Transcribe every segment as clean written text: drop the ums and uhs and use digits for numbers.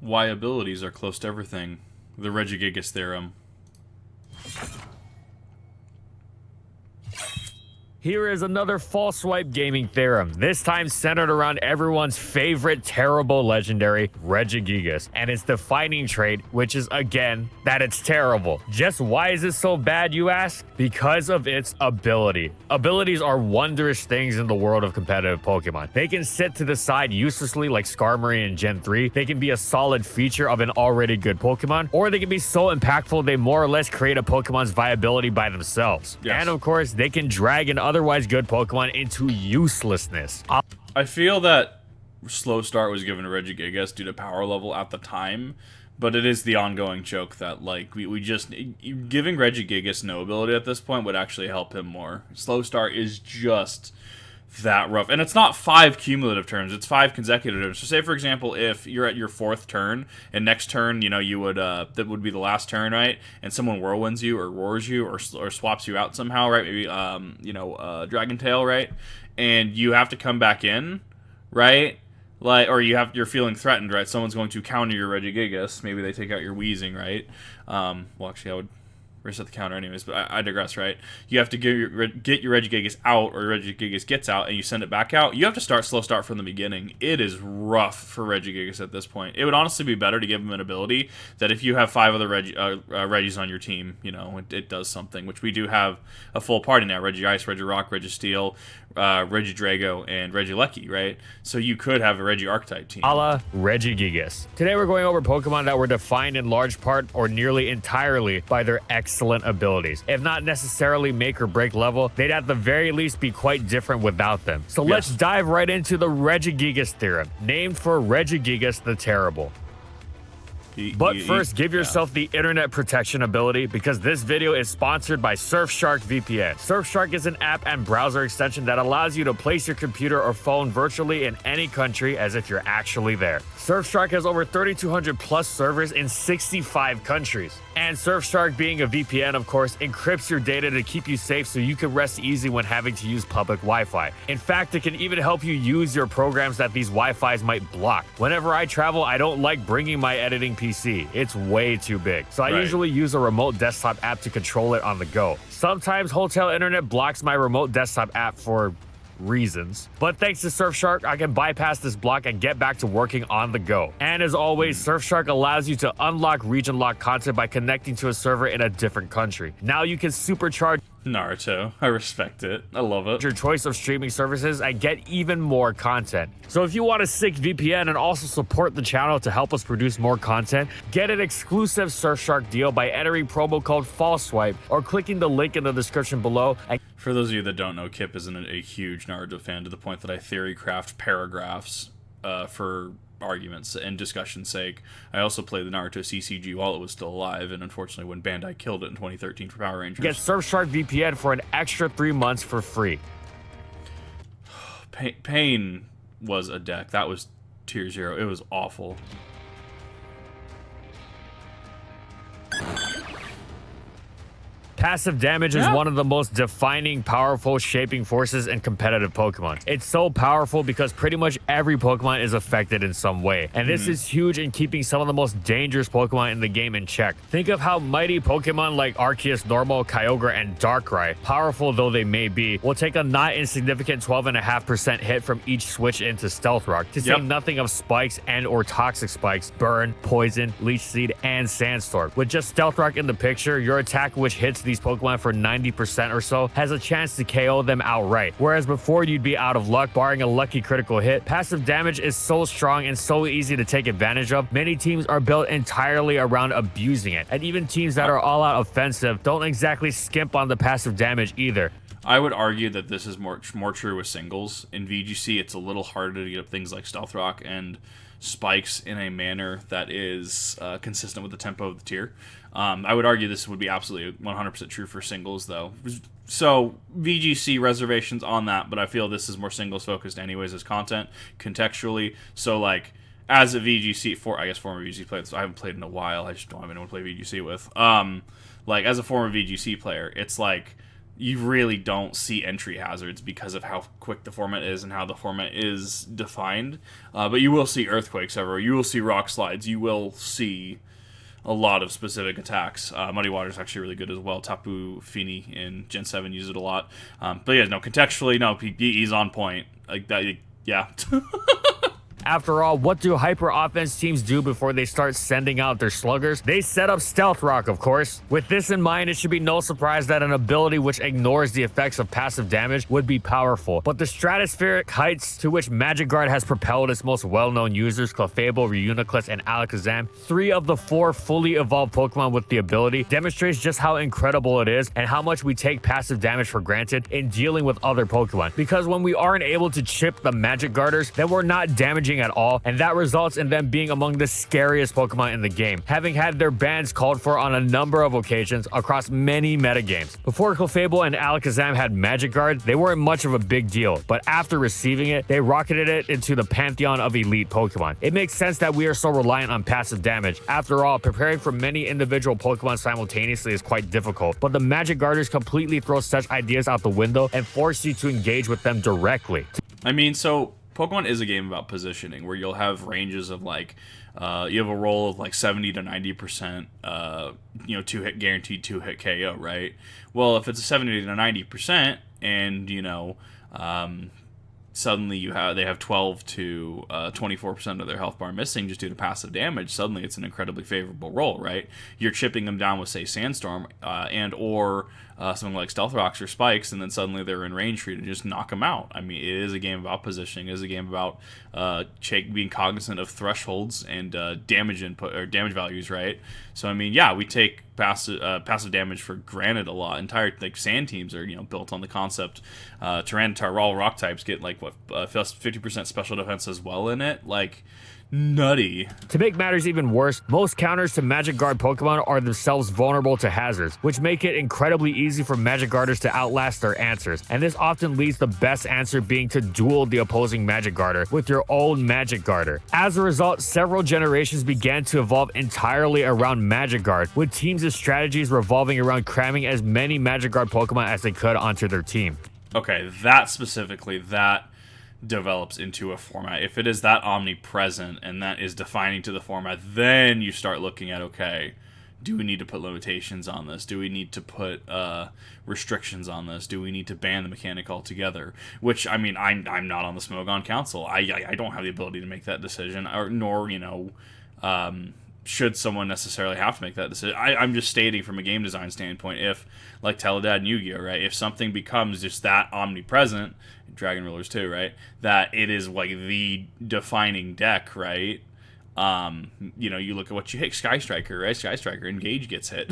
Why abilities are close to everything. The Regigigas Theorem. Here is another false swipe gaming theorem, this time centered around everyone's favorite terrible legendary, Regigigas, and its defining trait, which is, again, that it's terrible. Just why is it so bad, you ask? Because of its ability. Abilities are wondrous things in the world of competitive Pokemon. They can sit to the side uselessly like Skarmory in Gen 3, they can be a solid feature of an already good Pokemon, or they can be so impactful they more or less create a Pokemon's viability by themselves. Yes. And of course, they can drag an otherwise good Pokemon into uselessness. I feel that slow start was given to Regigigas due to power level at the time, but it is the ongoing joke that, like, we just... Giving Regigigas no ability at this point would actually help him more. Slow start is just that rough. And it's not 5 cumulative turns, it's 5 consecutive turns. So say, for example, if you're at your 4th turn, and next turn, you know, you would, that would be the last turn, right? And someone whirlwinds you, or roars you, or swaps you out somehow, right? Maybe, you know, Dragon Tail, right? And you have to come back in, right? Like, or you're feeling threatened, right? Someone's going to counter your Regigigas. Maybe they take out your Weezing, right? Well, actually, I would reset the counter anyways, but I digress, right? You have to get your Regigigas out, or Regigigas gets out, and you send it back out. You have to slow start from the beginning. It is rough for Regigigas at this point. It would honestly be better to give him an ability that if you have 5 other Regis on your team, you know, it does something, which we do have a full party now. Regice, Regirock, Registeel, Regidrago, and Regieleki, right? So you could have a Regi-Archetype team. A la Regigigas. Today we're going over Pokemon that were defined in large part or nearly entirely by their excellent abilities. If not necessarily make or break level, they'd at the very least be quite different without them. So let's dive right into the Regigigas Theorem, named for Regigigas the Terrible. But first, give yourself the internet protection ability, because this video is sponsored by Surfshark VPN. Surfshark is an app and browser extension that allows you to place your computer or phone virtually in any country as if you're actually there. Surfshark has over 3,200 plus servers in 65 countries. And Surfshark, being a VPN, of course, encrypts your data to keep you safe so you can rest easy when having to use public Wi-Fi. In fact, it can even help you use your programs that these Wi-Fis might block. Whenever I travel, I don't like bringing my editing PC. It's way too big. So I usually use a remote desktop app to control it on the go. Sometimes hotel internet blocks my remote desktop app for reasons, but thanks to Surfshark, I can bypass this block and get back to working on the go. And as always, Surfshark allows you to unlock region lock content by connecting to a server in a different country. Now you can supercharge Naruto. I respect it. I love it. Your choice of streaming services and get even more content. So if you want a sick VPN and also support the channel to help us produce more content, get an exclusive Surfshark deal by entering promo code FALLSWIPE or clicking the link in the description below. And for those of you that don't know, Kip isn't a huge Naruto fan, to the point that I theory craft paragraphs for arguments and discussion's sake. I also played the Naruto CCG while it was still alive, and unfortunately when Bandai killed it in 2013 for Power Rangers. Get Surfshark VPN for an extra 3 months for free. Pain was a deck. That was tier 0. It was awful. Passive damage is one of the most defining, powerful, shaping forces in competitive Pokemon. It's so powerful because pretty much every Pokemon is affected in some way, and this is huge in keeping some of the most dangerous Pokemon in the game in check. Think of how mighty Pokemon like Arceus, Normal, Kyogre, and Darkrai, powerful though they may be, will take a not insignificant 12.5% hit from each switch into Stealth Rock, to say nothing of Spikes and or Toxic Spikes, Burn, Poison, Leech Seed, and Sandstorm. With just Stealth Rock in the picture, your attack, which hits these Pokemon for 90% or so, has a chance to KO them outright. Whereas before, you'd be out of luck barring a lucky critical hit. Passive damage is so strong and so easy to take advantage of. Many teams are built entirely around abusing it, and even teams that are all out offensive don't exactly skimp on the passive damage either. I would argue that this is more true with singles. In VGC, it's a little harder to get up things like Stealth Rock and Spikes in a manner that is consistent with the tempo of the tier. I would argue this would be absolutely 100% true for singles, though. So VGC reservations on that, but I feel this is more singles focused anyways as content, contextually. So, like, as a VGC, former VGC player, so I haven't played in a while, I just don't have anyone to play VGC with. Like, as a former VGC player, it's like, you really don't see entry hazards because of how quick the format is and how the format is defined. But you will see earthquakes everywhere. You will see rock slides. You will see a lot of specific attacks. Muddy Water is actually really good as well. Tapu Fini in Gen 7 use it a lot. But yeah, no, contextually, no, he's on point. Like that, yeah. After all, what do hyper offense teams do before they start sending out their sluggers? They set up Stealth Rock, of course. With this in mind, it should be no surprise that an ability which ignores the effects of passive damage would be powerful. But the stratospheric heights to which Magic Guard has propelled its most well-known users, Clefable, Reuniclus, and Alakazam, 3 of the 4 fully evolved Pokemon with the ability, demonstrates just how incredible it is and how much we take passive damage for granted in dealing with other Pokemon. Because when we aren't able to chip the Magic Guarders, then we're not damaging at all, and that results in them being among the scariest Pokemon in the game, having had their bans called for on a number of occasions across many metagames. Before Clefable and Alakazam had Magic Guard, they weren't much of a big deal, but after receiving it, they rocketed it into the pantheon of elite Pokemon. It makes sense that we are so reliant on passive damage. After all, preparing for many individual Pokemon simultaneously is quite difficult, but the Magic Guarders completely throw such ideas out the window and force you to engage with them directly. I mean, so Pokemon is a game about positioning, where you'll have ranges of like, you have a roll of like 70 to 90%, 2-hit guaranteed 2-hit KO, right? Well, if it's a 70 to 90%, and suddenly they have 12 to 24% of their health bar missing just due to passive damage, suddenly it's an incredibly favorable roll, right? You're chipping them down with, say, Sandstorm, or something like Stealth Rocks or Spikes, and then suddenly they're in range for you to just knock them out. I mean, it is a game about positioning. It is a game about being cognizant of thresholds and damage input or damage values, right? So I mean, yeah, we take passive damage for granted a lot. Entire sand teams are built on the concept. Tyranitar, all rock types get 50% special defense as well in it. Like, nutty. To make matters even worse, most counters to Magic Guard Pokemon are themselves vulnerable to hazards, which make it incredibly easy for Magic Guarders to outlast their answers, and this often leads the best answer being to duel the opposing Magic Guarder with your own Magic Guarder. As a result, several generations began to evolve entirely around Magic Guard, with teams' strategies revolving around cramming as many Magic Guard Pokemon as they could onto their team. Okay, that develops into a format. If it is that omnipresent and that is defining to the format, then you start looking at, okay, do we need to put limitations on this? Do we need to put restrictions on this? Do we need to ban the mechanic altogether? Which, I mean, I'm not on the Smogon Council. I don't have the ability to make that decision, nor should someone necessarily have to make that decision. I'm just stating from a game design standpoint, if, like Teledad and Yu-Gi-Oh, right, if something becomes just that omnipresent, Dragon Rulers too, right, that it is like the defining deck, right, you look at what you hit, Sky Striker, right, Sky Striker, Engage gets hit.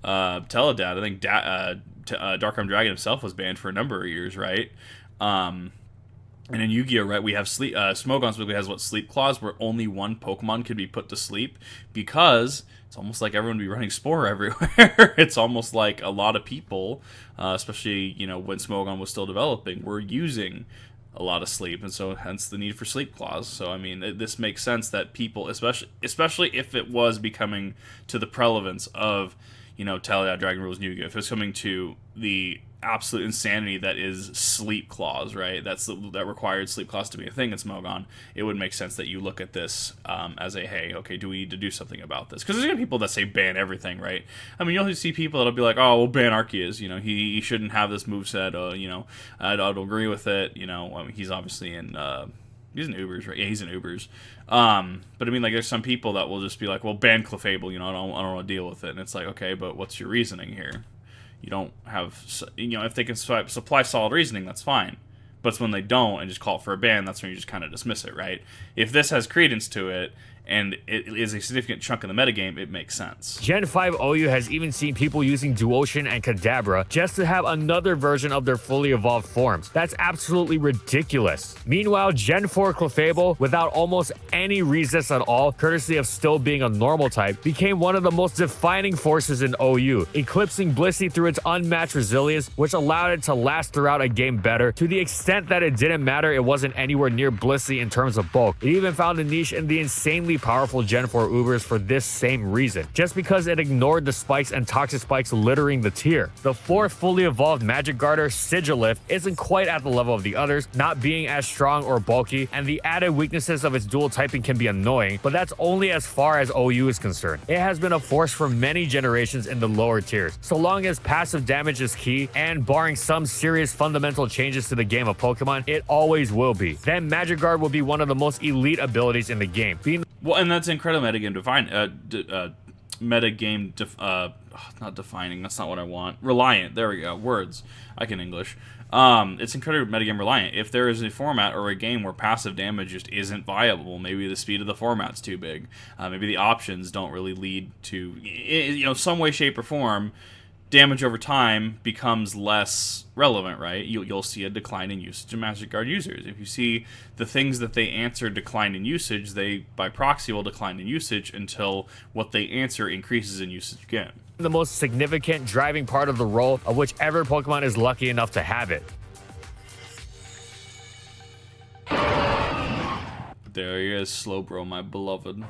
Teledad, I think Darkrai Dragon himself was banned for a number of years, right, and in Yu-Gi-Oh, right, we have sleep. Smogon specifically has Sleep Clause, where only one Pokemon could be put to sleep, because it's almost like everyone would be running Spore everywhere. It's almost like a lot of people, especially when Smogon was still developing, were using a lot of sleep, and so hence the need for Sleep Clause. So I mean, this makes sense that people, especially if it was becoming to the prevalence of Teledad, Dragon Rules, and Yu-Gi-Oh, if it's coming to the absolute insanity that is Sleep Clause, right? That required Sleep Clause to be a thing in Smogon. It would make sense that you look at this as a, hey, okay, do we need to do something about this? Because there's gonna be people that say ban everything, right? I mean, you'll see people that'll be like, oh, well, ban Arceus. He shouldn't have this moveset. I don't agree with it. I mean, he's obviously in. He's in Ubers, right? Yeah, he's in Ubers. But I mean, there's some people that will just be like, well, ban Clefable. I don't want to deal with it. And it's like, okay, but what's your reasoning here? You don't have, if they can supply solid reasoning, that's fine. But it's when they don't and just call for a ban, that's when you just kind of dismiss it, right? If this has credence to it, and it is a significant chunk of the metagame, it makes sense. Gen 5 OU has even seen people using Duocean and Kadabra just to have another version of their fully evolved forms. That's absolutely ridiculous. Meanwhile, Gen 4 Clefable, without almost any resist at all, courtesy of still being a normal type, became one of the most defining forces in OU, eclipsing Blissey through its unmatched resilience, which allowed it to last throughout a game better, to the extent that it didn't matter it wasn't anywhere near Blissey in terms of bulk. It even found a niche in the insanely highly powerful Gen 4 Ubers for this same reason, just because it ignored the spikes and toxic spikes littering the tier. The 4th fully evolved Magic Garter, Sigilith, isn't quite at the level of the others, not being as strong or bulky, and the added weaknesses of its dual typing can be annoying, but that's only as far as OU is concerned. It has been a force for many generations in the lower tiers. So long as passive damage is key, and barring some serious fundamental changes to the game of Pokemon, it always will be. Then Magic Guard will be one of the most elite abilities in the game. Well, and that's incredible metagame not defining, that's not what I want. Reliant, there we go, words. I can English. It's incredibly metagame reliant. If there is a format or a game where passive damage just isn't viable, maybe the speed of the format's too big, maybe the options don't really lead to, some way, shape, or form, damage over time becomes less relevant, right? You'll see a decline in usage of Magic Guard users. If you see the things that they answer decline in usage, they, by proxy, will decline in usage until what they answer increases in usage again. The most significant driving part of the role of whichever Pokemon is lucky enough to have it. There he is, Slowbro, my beloved.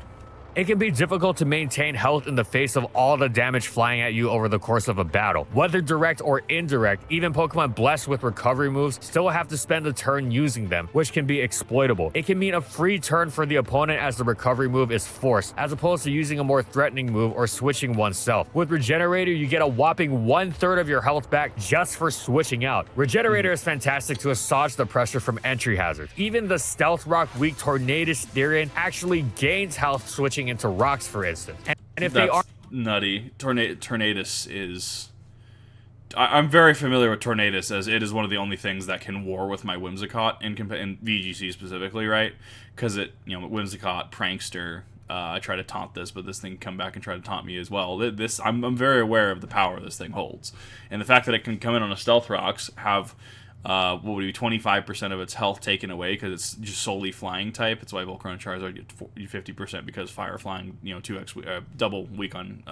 It can be difficult to maintain health in the face of all the damage flying at you over the course of a battle. Whether direct or indirect, even Pokemon blessed with recovery moves still have to spend a turn using them, which can be exploitable. It can mean a free turn for the opponent as the recovery move is forced, as opposed to using a more threatening move or switching oneself. With Regenerator, you get a whopping 1/3 of your health back just for switching out. Regenerator is fantastic to assuage the pressure from entry hazards. Even the Stealth Rock weak Tornadus Therian actually gains health switching into rocks, for instance. And if That's they are nutty, Tornadus is... I'm very familiar with Tornadus, as it is one of the only things that can war with my Whimsicott in VGC specifically, right? Because Whimsicott, Prankster, I try to taunt this, but this thing can come back and try to taunt me as well. I'm very aware of the power this thing holds. And the fact that it can come in on a Stealth Rocks, have... what would be 25% of its health taken away because it's just solely flying type. It's why Volcarona Charizard get 50% because fire flying, 2x double weak on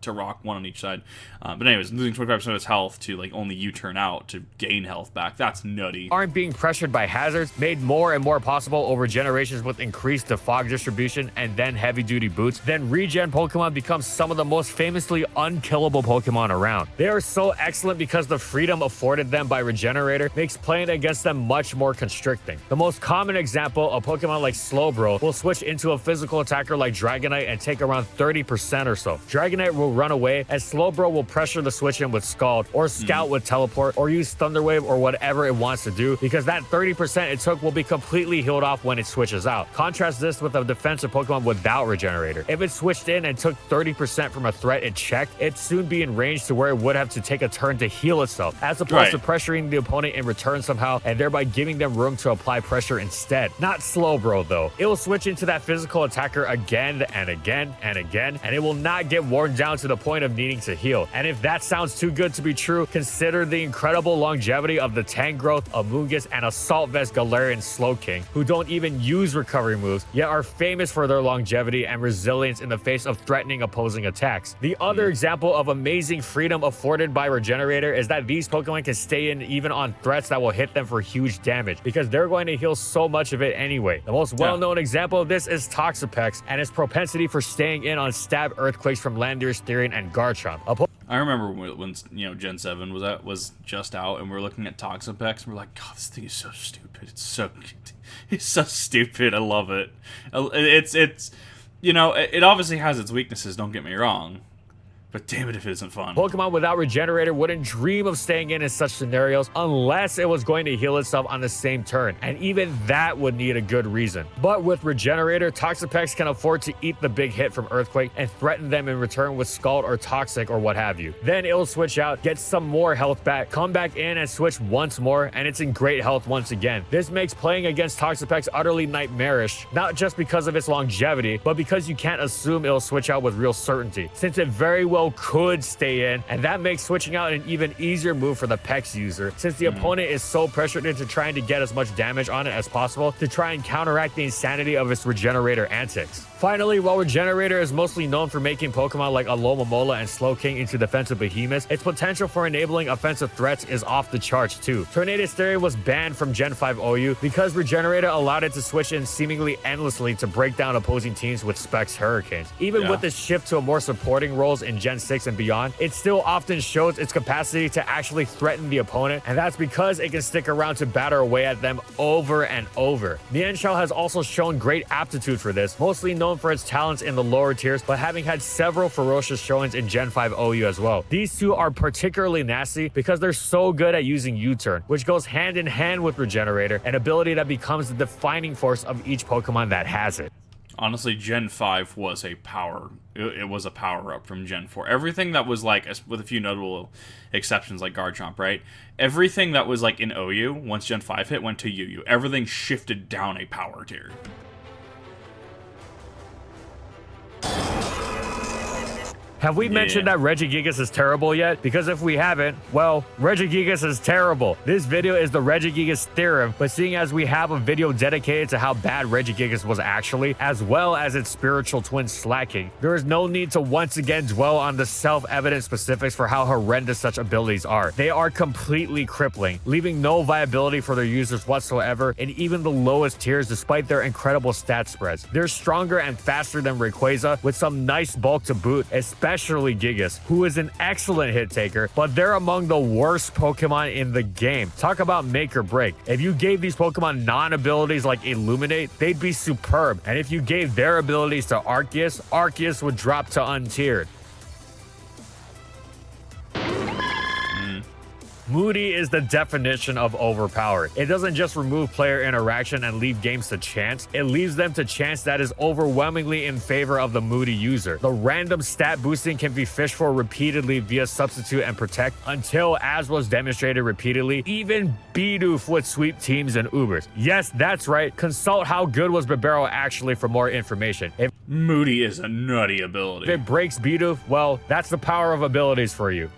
to rock, one on each side. But anyways, losing 25% of its health to only U-turn out to gain health back. That's nutty. Aren't being pressured by hazards, made more and more possible over generations with increased defog distribution and then heavy duty boots, then regen Pokemon become some of the most famously unkillable Pokemon around. They are so excellent because the freedom afforded them by Regenerator makes playing against them much more constricting. The most common example, a Pokemon like Slowbro will switch into a physical attacker like Dragonite and take around 30% or so. Dragonite will run away as Slowbro will pressure the switch in with Scald or Scout with Teleport or use Thunder Wave or whatever it wants to do because that 30% it took will be completely healed off when it switches out. Contrast this with a defensive Pokemon without Regenerator. If it switched in and took 30% from a threat it checked, it'd soon be in range to where it would have to take a turn to heal itself, as opposed to pressuring the opponent in return somehow and thereby giving them room to apply pressure instead. Not Slowbro though. It will switch into that physical attacker again and again and again, and it will not get worn down to the point of needing to heal. And if that sounds too good to be true, consider the incredible longevity of the Tangrowth, Amoonguss, and Assault Vest Galarian Slowking, who don't even use recovery moves, yet are famous for their longevity and resilience in the face of threatening opposing attacks. The other example of amazing freedom afforded by Regenerator is that these Pokemon can stay in even on threats that will hit them for huge damage because they're going to heal so much of it anyway. The most well-known example of this is Toxapex and its propensity for staying in on stab earthquakes from Landorus, Therian, and Garchomp. I remember when Gen 7 was just out and we were looking at Toxapex and we're like, God, this thing is so stupid. It's so stupid. I love it. It obviously has its weaknesses, don't get me wrong. But damn it if it isn't fun. Pokemon without Regenerator wouldn't dream of staying in such scenarios unless it was going to heal itself on the same turn, and even that would need a good reason. But with Regenerator, Toxapex can afford to eat the big hit from Earthquake and threaten them in return with Scald or Toxic or what have you. Then it'll switch out, get some more health back, come back in and switch once more, and it's in great health once again. This makes playing against Toxapex utterly nightmarish, not just because of its longevity, but because you can't assume it'll switch out with real certainty, since it very well combo could stay in, and that makes switching out an even easier move for the Pex user, since the opponent is so pressured into trying to get as much damage on it as possible to try and counteract the insanity of its Regenerator antics. Finally, while Regenerator is mostly known for making Pokemon like Alomomola and Slowking into defensive behemoths, its potential for enabling offensive threats is off the charts too. Tornadus Theory was banned from Gen 5 OU because Regenerator allowed it to switch in seemingly endlessly to break down opposing teams with Specs Hurricanes. Even with this shift to a more supporting roles in Gen 6 and beyond, it still often shows its capacity to actually threaten the opponent, and that's because it can stick around to batter away at them over and over. Mienshao has also shown great aptitude for this, mostly known for its talents in the lower tiers, but having had several ferocious showings in Gen 5 OU as well. These two are particularly nasty because they're so good at using U-turn, which goes hand in hand with Regenerator, an ability that becomes the defining force of each Pokemon that has it. Honestly, Gen 5 was a power. It was a power up from Gen 4. Everything that was like, with a few notable exceptions like Garchomp, right? Everything that was like in OU, once Gen 5 hit, went to UU. Everything shifted down a power tier. Have we mentioned that Regigigas is terrible yet? Because if we haven't, well, Regigigas is terrible. This video is the Regigigas Theorem, but seeing as we have a video dedicated to how bad Regigigas was actually, as well as its spiritual twin Slacking, there is no need to once again dwell on the self-evident specifics for how horrendous such abilities are. They are completely crippling, leaving no viability for their users whatsoever in even the lowest tiers despite their incredible stat spreads. They're stronger and faster than Rayquaza with some nice bulk to boot, especially Gigas, who is an excellent hit taker, but they're among the worst Pokemon in the game. Talk about make or break. If you gave these Pokemon non-abilities like Illuminate, they'd be superb. And if you gave their abilities to Arceus, Arceus would drop to untiered. Moody is the definition of overpowered. It doesn't just remove player interaction and leave games to chance, it leaves them to chance that is overwhelmingly in favor of the Moody user. The random stat boosting can be fished for repeatedly via substitute and protect until, as was demonstrated repeatedly, even Bidoof would sweep teams and Ubers. Yes, that's right. Consult how good was Bibarel actually for more information. If Moody is a nutty ability. If it breaks Bidoof, well, that's the power of abilities for you.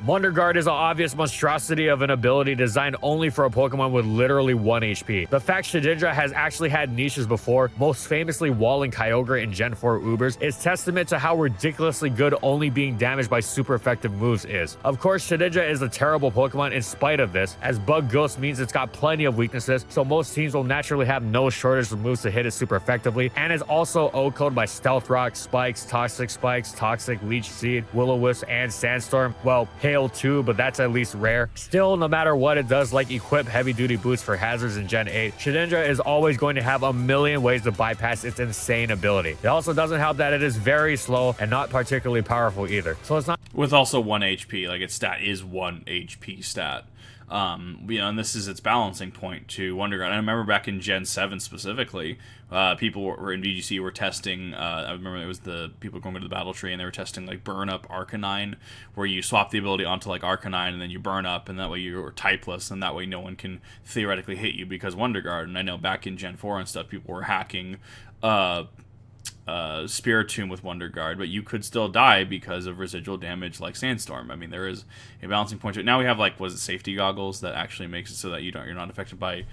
Wonder Guard is an obvious monstrosity of an ability designed only for a Pokemon with literally 1 HP. The fact Shedinja has actually had niches before, most famously walling Kyogre in Gen 4 Ubers, is testament to how ridiculously good only being damaged by super effective moves is. Of course, Shedinja is a terrible Pokemon in spite of this, as Bug Ghost means it's got plenty of weaknesses, so most teams will naturally have no shortage of moves to hit it super effectively, and is also O-code by Stealth Rock, Spikes, Toxic, Leech Seed, Will-O-Wisp, and Sandstorm. Well, Hail too, but that's at least rare. Still, no matter what it does, like equip heavy-duty boots for hazards in Gen 8, Shedinja is always going to have a million ways to bypass its insane ability. It also doesn't help that it is very slow and not particularly powerful either. So it's not... With also 1 HP, like its stat is 1 HP stat. And this is its balancing point to Wonder Guard. I remember back in Gen 7 specifically, people were in VGC were testing, I remember it was the people going to the battle tree and they were testing like burn up Arcanine, where you swap the ability onto like Arcanine and then you burn up and that way you're typeless and that way no one can theoretically hit you because Wonder Guard. And I know back in Gen 4 and stuff, people were hacking, Spiritomb with Wonder Guard, but you could still die because of residual damage like Sandstorm. I mean, there is a balancing point to it. Now we have like, was it safety goggles that actually makes it so that you're not affected by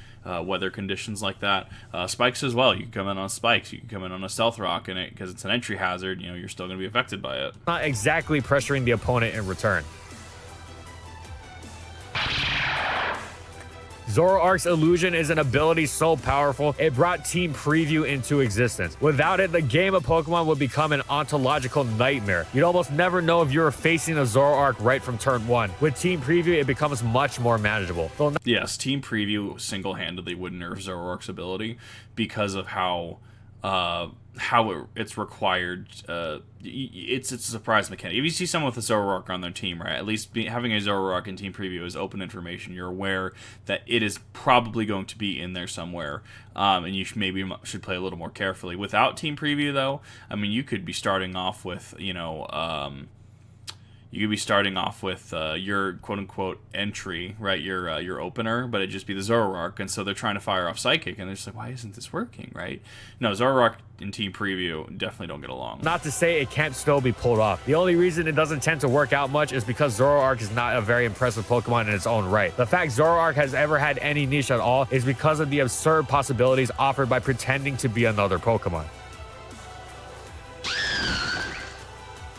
weather conditions like that. Spikes as well. You can come in on Spikes. You can come in on a Stealth Rock, and because it's an entry hazard, you're still going to be affected by it. Not exactly pressuring the opponent in return. Zoroark's Illusion is an ability so powerful, it brought Team Preview into existence. Without it, the game of Pokemon would become an ontological nightmare. You'd almost never know if you were facing a Zoroark right from turn 1. With Team Preview, it becomes much more manageable. Yes, Team Preview single-handedly would nerf Zoroark's ability because of how it's required. It's a surprise mechanic. If you see someone with a Zoroark on their team, right, at least having a Zoroark in Team Preview is open information. You're aware that it is probably going to be in there somewhere, and you maybe should play a little more carefully. Without Team Preview, though, I mean, you could be starting off with, you could be starting off with your quote-unquote entry, right, your opener, but it'd just be the Zoroark, and so they're trying to fire off Psychic, and they're just like, why isn't this working, right? No, Zoroark and Team Preview definitely don't get along. Not to say it can't still be pulled off. The only reason it doesn't tend to work out much is because Zoroark is not a very impressive Pokemon in its own right. The fact Zoroark has ever had any niche at all is because of the absurd possibilities offered by pretending to be another Pokemon.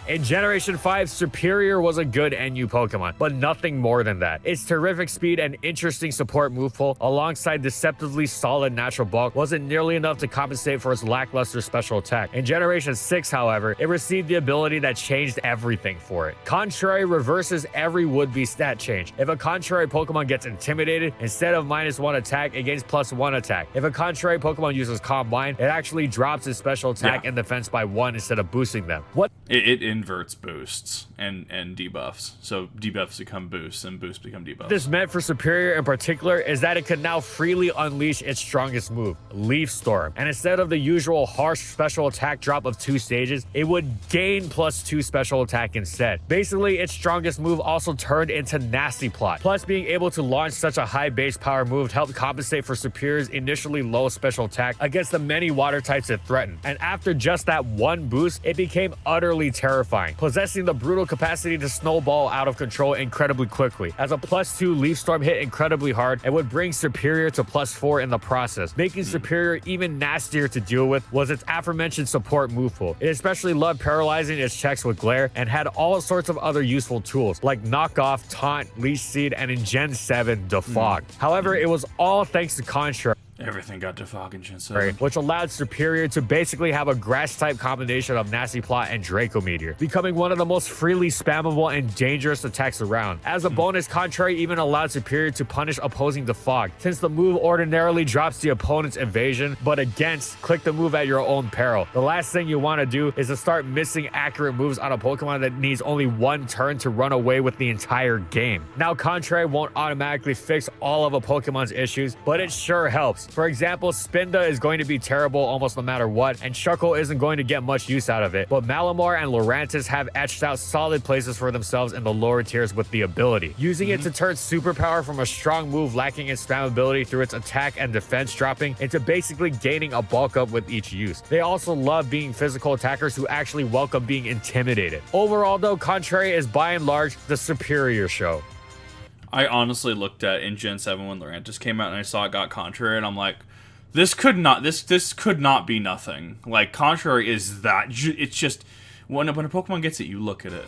In Generation 5, Superior was a good NU Pokemon, but nothing more than that. Its terrific speed and interesting support move pool, alongside deceptively solid natural bulk, wasn't nearly enough to compensate for its lackluster special attack. In Generation 6, however, it received the ability that changed everything for it. Contrary reverses every would-be stat change. If a Contrary Pokemon gets intimidated, instead of -1 attack, it gains +1 attack. If a Contrary Pokemon uses Calm Mind, it actually drops its special attack and defense by 1 instead of boosting them. It inverts boosts and debuffs. So debuffs become boosts and boosts become debuffs. This meant for Superior in particular is that it could now freely unleash its strongest move, Leaf Storm. And instead of the usual harsh special attack drop of 2 stages, it would gain +2 special attack instead. Basically, its strongest move also turned into Nasty Plot. Plus, being able to launch such a high base power move helped compensate for Superior's initially low special attack against the many water types it threatened. And after just that one boost, it became utterly terrifying, possessing the brutal capacity to snowball out of control incredibly quickly. As a +2 Leaf Storm hit incredibly hard, it would bring Superior to +4 in the process. Making Superior even nastier to deal with was its aforementioned support move pool. It especially loved paralyzing its checks with Glare and had all sorts of other useful tools like Knock Off, Taunt, Leech Seed, and in Gen 7, Defog. However, it was all thanks to Contrary. Everything got Defog in Gen 7. Which allowed Superior to basically have a grass-type combination of Nasty Plot and Draco Meteor, becoming one of the most freely spammable and dangerous attacks around. As a bonus, Contrary even allowed Superior to punish opposing Defog, since the move ordinarily drops the opponent's evasion, but against, click the move at your own peril. The last thing you want to do is to start missing accurate moves on a Pokemon that needs only 1 turn to run away with the entire game. Now, Contrary won't automatically fix all of a Pokemon's issues, but it sure helps. For example, Spinda is going to be terrible almost no matter what, and Shuckle isn't going to get much use out of it, but Malamar and Lurantis have etched out solid places for themselves in the lower tiers with the ability. Using it to turn Superpower from a strong move lacking in spammability through its attack and defense dropping into basically gaining a bulk up with each use. They also love being physical attackers who actually welcome being intimidated. Overall though, Contrary is by and large the superior show. I honestly looked at in Gen 7 when Lurantis came out and I saw it got Contrary, and I'm like, this could not be nothing. Like, Contrary is that. It's just when a Pokemon gets it, you look at it.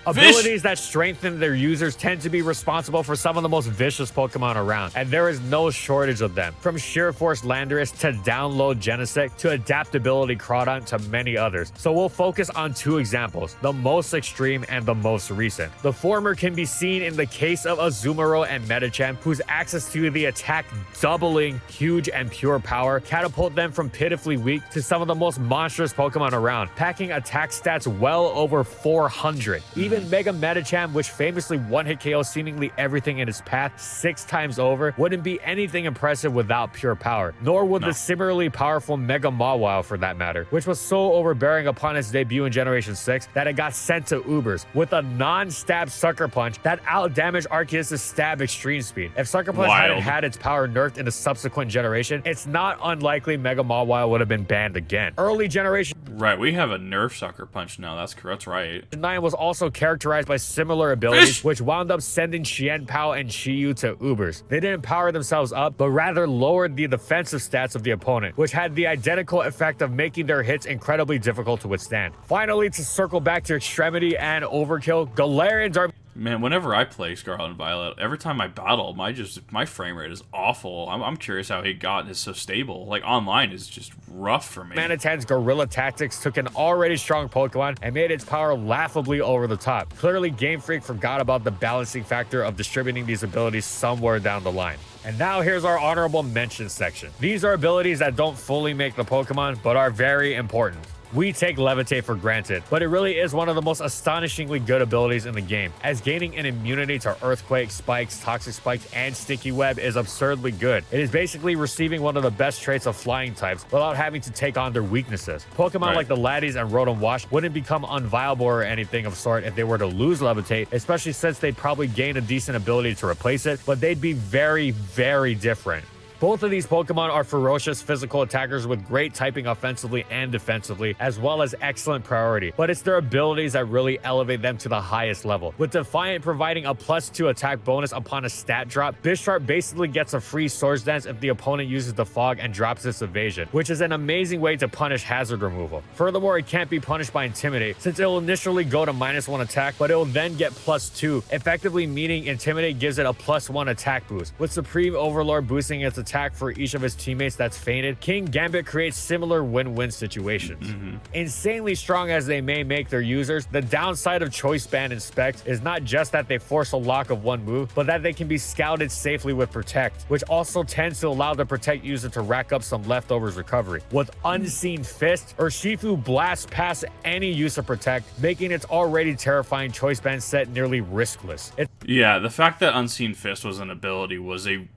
Abilities that strengthen their users tend to be responsible for some of the most vicious Pokemon around, and there is no shortage of them. From Sheer Force Landorus to Download Genesect to Adaptability Crawdon to many others. So we'll focus on 2 examples, the most extreme and the most recent. The former can be seen in the case of Azumarill and Medicham, whose access to the attack doubling huge and pure power catapult them from pitifully weak to some of the most monstrous Pokemon around, packing attack stats well over 400. Even Mega Medicham, which famously one-hit KO seemingly everything in its path 6 times over, wouldn't be anything impressive without pure power, nor would the similarly powerful Mega Mawile for that matter, which was so overbearing upon its debut in Generation 6 that it got sent to Ubers with a non-stab Sucker Punch that out-damaged Arceus' stab extreme speed. If Sucker Punch hadn't had its power nerfed in the subsequent generation, it's not unlikely Mega Mawile would have been banned again. Early generation... Right, we have a nerf Sucker Punch now, that's right. 9 was also characterized by similar abilities, which wound up sending Xianpao and Qiyu to Ubers. They didn't power themselves up, but rather lowered the defensive stats of the opponent, which had the identical effect of making their hits incredibly difficult to withstand. Finally, to circle back to Extremity and Overkill, Galarian Dark... Man, whenever I play Scarlet and Violet, every time I battle, my frame rate is awful. I'm curious how he got is so stable. Like, online is just rough for me. Manitan's Guerrilla Tactics took an already strong Pokemon and made its power laughably over the top. Clearly, Game Freak forgot about the balancing factor of distributing these abilities somewhere down the line. And now here's our honorable mention section. These are abilities that don't fully make the Pokemon, but are very important. We take Levitate for granted, but it really is one of the most astonishingly good abilities in the game, as gaining an immunity to Earthquake, Spikes, Toxic Spikes, and Sticky Web is absurdly good. It is basically receiving one of the best traits of flying types without having to take on their weaknesses. Pokemon like the Laddies and Rotom Wash wouldn't become unviable or anything of sort if they were to lose Levitate, especially since they'd probably gain a decent ability to replace it, but they'd be very, very different. Both of these Pokemon are ferocious physical attackers with great typing offensively and defensively, as well as excellent priority, but it's their abilities that really elevate them to the highest level. With Defiant providing a +2 attack bonus upon a stat drop, Bisharp basically gets a free Swords Dance if the opponent uses the Fog and drops its evasion, which is an amazing way to punish hazard removal. Furthermore, it can't be punished by Intimidate, since it will initially go to -1 attack, but it will then get +2, effectively meaning Intimidate gives it a +1 attack boost. With Supreme Overlord boosting its attack for each of his teammates that's fainted, King Gambit creates similar win-win situations. Insanely strong as they may make their users, the downside of Choice Band and Spect is not just that they force a lock of one move, but that they can be scouted safely with Protect, which also tends to allow the Protect user to rack up some leftovers recovery. With Unseen Fist, Urshifu blasts past any use of Protect, making its already terrifying Choice Band set nearly riskless. Yeah, the fact that Unseen Fist was an ability was a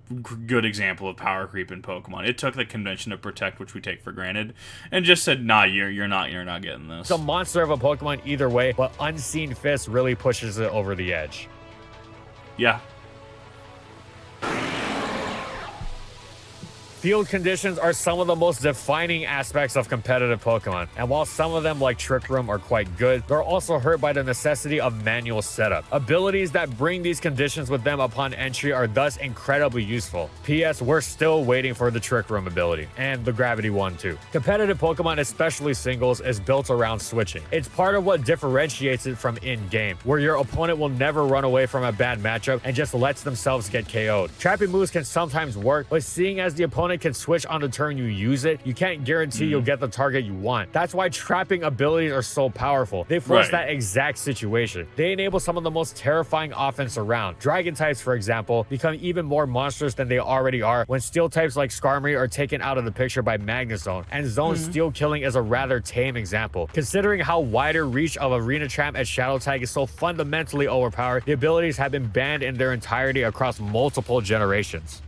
good example of power creep in Pokemon. It took the convention of Protect, which we take for granted, and just said, nah, you're not getting this. It's a monster of a Pokemon either way, but Unseen Fist really pushes it over the edge. Yeah. Field conditions are some of the most defining aspects of competitive Pokemon, and while some of them, like Trick Room, are quite good, they're also hurt by the necessity of manual setup. Abilities that bring these conditions with them upon entry are thus incredibly useful. P.S. We're still waiting for the Trick Room ability, and the Gravity one too. Competitive Pokemon, especially singles, is built around switching. It's part of what differentiates it from in-game, where your opponent will never run away from a bad matchup and just lets themselves get KO'd. Trapping moves can sometimes work, but seeing as the opponent can switch on the turn you use it, you can't guarantee you'll get the target you want. That's why trapping abilities are so powerful. They force that exact situation. They enable some of the most terrifying offense around. Dragon types, for example, become even more monstrous than they already are when steel types like Skarmory are taken out of the picture by Magnezone, and Zone steel killing is a rather tame example. Considering how wider reach of Arena Tramp and Shadow Tag is so fundamentally overpowered, the abilities have been banned in their entirety across multiple generations.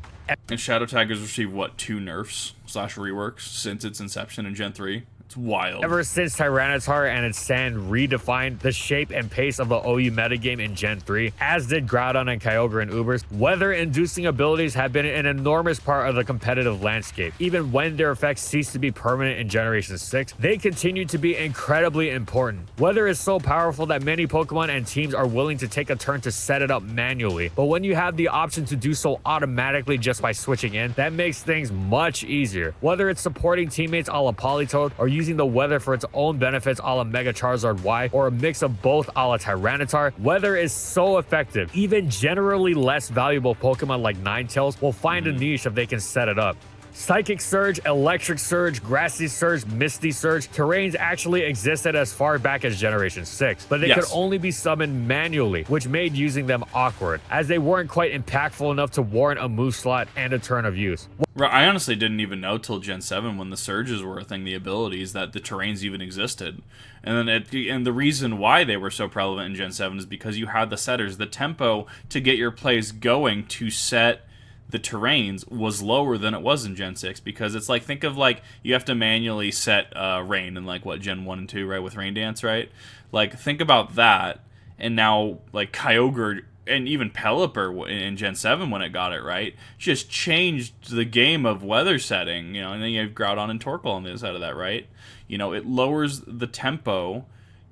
And Shadow Tag has received, what, 2 nerfs / reworks since its inception in Gen 3? It's wild. Ever since Tyranitar and its Sand redefined the shape and pace of the OU metagame in Gen 3, as did Groudon and Kyogre and Ubers, weather-inducing abilities have been an enormous part of the competitive landscape. Even when their effects cease to be permanent in Generation 6, they continue to be incredibly important. Weather is so powerful that many Pokemon and teams are willing to take a turn to set it up manually, but when you have the option to do so automatically just by switching in, that makes things much easier. Whether it's supporting teammates a la Politoed or using the weather for its own benefits a la Mega Charizard Y, or a mix of both a la Tyranitar, weather is so effective. Even generally less valuable Pokemon like Ninetales will find a niche if they can set it up. Psychic Surge, Electric Surge, Grassy Surge, Misty Surge, terrains actually existed as far back as Generation 6, but they could only be summoned manually, which made using them awkward, as they weren't quite impactful enough to warrant a move slot and a turn of use. I honestly didn't even know till Gen 7 when the surges were a thing, the abilities, that the terrains even existed. And then and the reason why they were so prevalent in Gen 7 is because you had the setters. The tempo to get your plays going to set the terrains was lower than it was in Gen 6, because it's like, think of like you have to manually set rain in like what, Gen 1 and 2, right, with Rain Dance, right? Like, think about that. And now like Kyogre and even Pelipper in Gen 7 when it got it right just changed the game of weather setting, you know. And then you have Groudon and Torkoal on the other side of that, right? You know, it lowers the tempo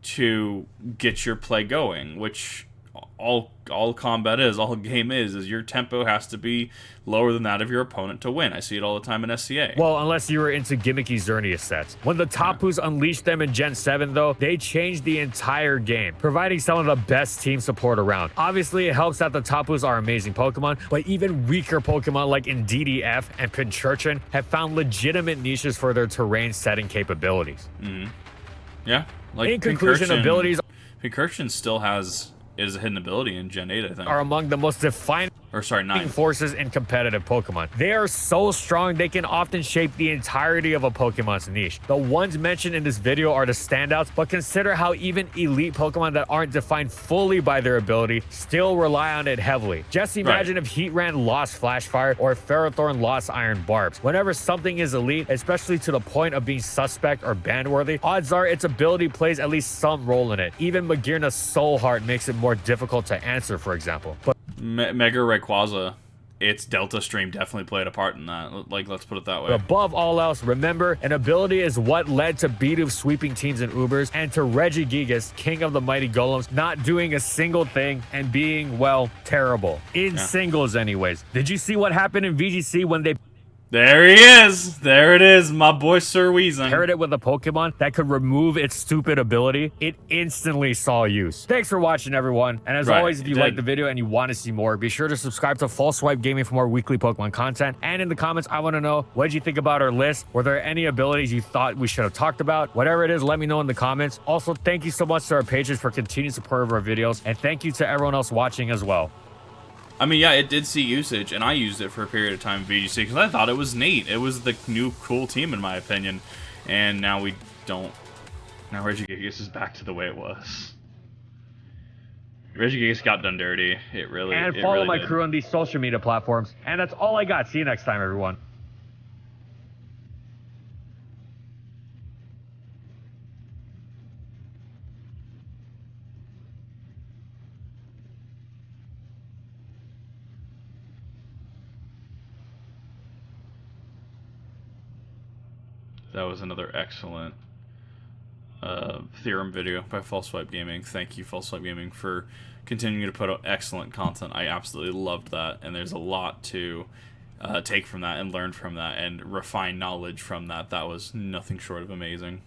to get your play going, which all combat is, all game is your tempo has to be lower than that of your opponent to win. I see it all the time in SCA. Well, unless you were into gimmicky Xerneas sets. When the Tapus unleashed them in Gen 7, though, they changed the entire game, providing some of the best team support around. Obviously, it helps that the Tapus are amazing Pokemon, but even weaker Pokemon like IndeedF and Pincurchin have found legitimate niches for their terrain setting capabilities. Yeah, like in conclusion, abilities... Pincurchin still is a hidden ability in Gen 8, I think. Are among the most defining... Or sorry, 9. Forces in competitive Pokemon. They are so strong, they can often shape the entirety of a Pokemon's niche. The ones mentioned in this video are the standouts, but consider how even elite Pokemon that aren't defined fully by their ability still rely on it heavily. Just imagine if Heatran lost Flash Fire or Ferrothorn lost Iron Barbs. Whenever something is elite, especially to the point of being suspect or ban-worthy, odds are its ability plays at least some role in it. Even Magearna's Soul Heart makes it more difficult to answer, for example. But Mega Rayquaza, its Delta Stream definitely played a part in that. Like, let's put it that way. But above all else, remember, an ability is what led to Bidoof sweeping teams in Ubers, and to Regigigas, king of the mighty golems, not doing a single thing and being, well, terrible. In singles anyways. Did you see what happened in VGC when they... There he is! There it is, my boy Sir Weezing. Paired it with a Pokemon that could remove its stupid ability, it instantly saw use. Thanks for watching, everyone. And as always, if you liked the video and you want to see more, be sure to subscribe to Full Swipe Gaming for more weekly Pokemon content. And in the comments, I want to know, what did you think about our list? Were there any abilities you thought we should have talked about? Whatever it is, let me know in the comments. Also, thank you so much to our patrons for continued support of our videos. And thank you to everyone else watching as well. I mean, yeah, it did see usage, and I used it for a period of time in VGC because I thought it was neat. It was the new cool team, in my opinion, and now we don't. Now Regigigas is back to the way it was. Regigigas got done dirty. It really. And follow really my did. crew on these social media platforms. And that's all I got. See you next time, everyone. That was another excellent theorem video by Full Swipe Gaming. Thank you, Full Swipe Gaming, for continuing to put out excellent content. I absolutely loved that, and there's a lot to take from that and learn from that and refine knowledge from that. That was nothing short of amazing.